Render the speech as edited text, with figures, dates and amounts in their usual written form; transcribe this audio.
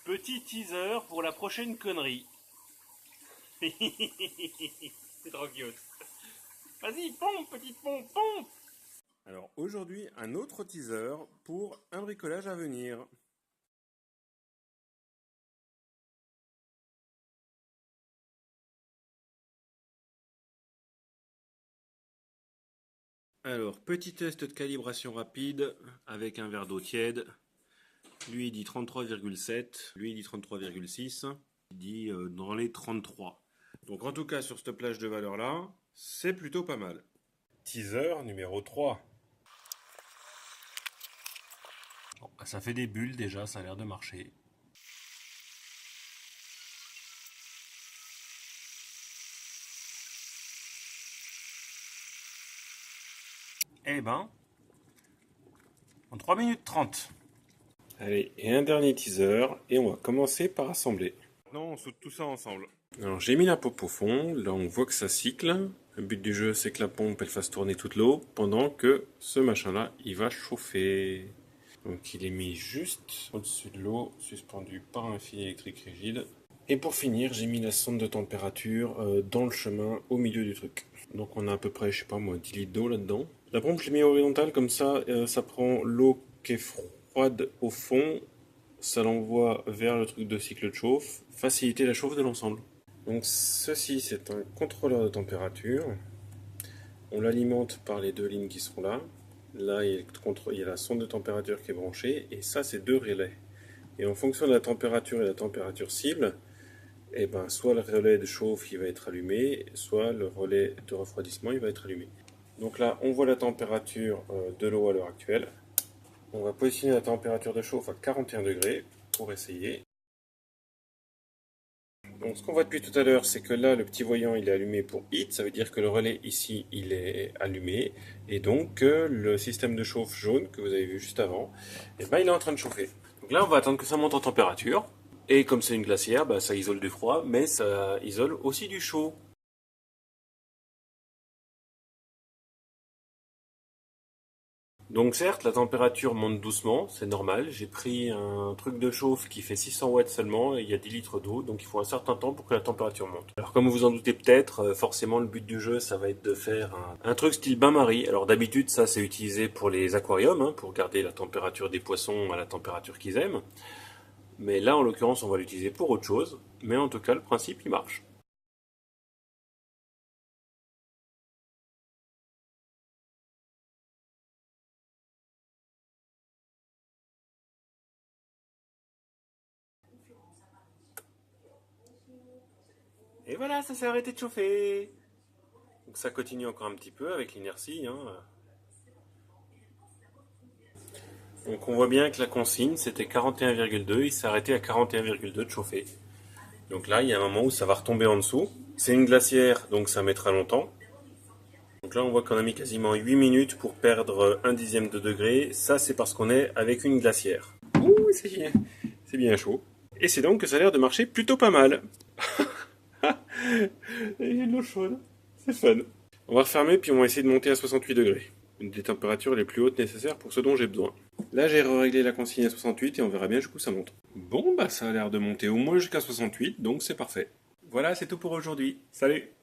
Petit teaser pour la prochaine connerie. C'est trop cute. Vas-y, pompe, petite pompe, pompe. Alors aujourd'hui, un autre teaser pour un bricolage à venir. Alors, petit test de calibration rapide avec un verre d'eau tiède. Lui il dit 33,7, lui il dit 33,6, il dit dans les 33. Donc en tout cas sur cette plage de valeur là, c'est plutôt pas mal. Teaser numéro 3. Bon, ça fait des bulles déjà, ça a l'air de marcher. Eh ben, en 3 minutes 30. Allez, et un dernier teaser, et on va commencer par assembler. Maintenant, on saute tout ça ensemble. Alors, j'ai mis la pompe au fond, là on voit que ça cycle. Le but du jeu, c'est que la pompe, elle fasse tourner toute l'eau, pendant que ce machin-là, il va chauffer. Donc, il est mis juste au-dessus de l'eau, suspendu par un fil électrique rigide. Et pour finir, j'ai mis la sonde de température dans le chemin, au milieu du truc. Donc, on a à peu près, je sais pas moi, 10 litres d'eau là-dedans. La pompe, je l'ai mis horizontale, comme ça, ça prend l'eau qui est froide au fond, ça l'envoie vers le truc de cycle de chauffe, faciliter la chauffe de l'ensemble. Donc ceci c'est un contrôleur de température, on l'alimente par les deux lignes qui seront là, là il y a la sonde de température qui est branchée, et ça c'est deux relais. Et en fonction de la température et la température cible, et ben, soit le relais de chauffe il va être allumé, soit le relais de refroidissement il va être allumé. Donc là on voit la température de l'eau à l'heure actuelle. On va positionner la température de chauffe à 41 degrés pour essayer. Donc ce qu'on voit depuis tout à l'heure, c'est que là le petit voyant il est allumé pour HEAT, ça veut dire que le relais ici il est allumé, et donc le système de chauffe jaune que vous avez vu juste avant, et ben, il est en train de chauffer. Donc là on va attendre que ça monte en température, et comme c'est une glacière, ben, ça isole du froid, mais ça isole aussi du chaud. Donc certes, la température monte doucement, c'est normal. J'ai pris un truc de chauffe qui fait 600 watts seulement et il y a 10 litres d'eau, donc il faut un certain temps pour que la température monte. Alors comme vous vous en doutez peut-être, forcément le but du jeu, ça va être de faire un truc style bain-marie. Alors d'habitude, ça c'est utilisé pour les aquariums, hein, pour garder la température des poissons à la température qu'ils aiment. Mais là, en l'occurrence, on va l'utiliser pour autre chose. Mais en tout cas, le principe, il marche. Et voilà, ça s'est arrêté de chauffer. Donc ça continue encore un petit peu avec l'inertie, hein. Donc on voit bien que la consigne c'était 41,2, il s'est arrêté à 41,2 de chauffer. Donc là il y a un moment où ça va retomber en dessous. C'est une glacière donc ça mettra longtemps. Donc là on voit qu'on a mis quasiment 8 minutes pour perdre un dixième de degré. Ça c'est parce qu'on est avec une glacière. Ouh c'est bien chaud. Et c'est donc que ça a l'air de marcher plutôt pas mal. Il y a de l'eau chaude, c'est fun. On va refermer puis on va essayer de monter à 68 degrés. Une des températures les plus hautes nécessaires pour ce dont j'ai besoin. Là, j'ai réglé la consigne à 68 et on verra bien jusqu'où ça monte. Bon, bah ça a l'air de monter au moins jusqu'à 68, donc c'est parfait. Voilà, c'est tout pour aujourd'hui. Salut!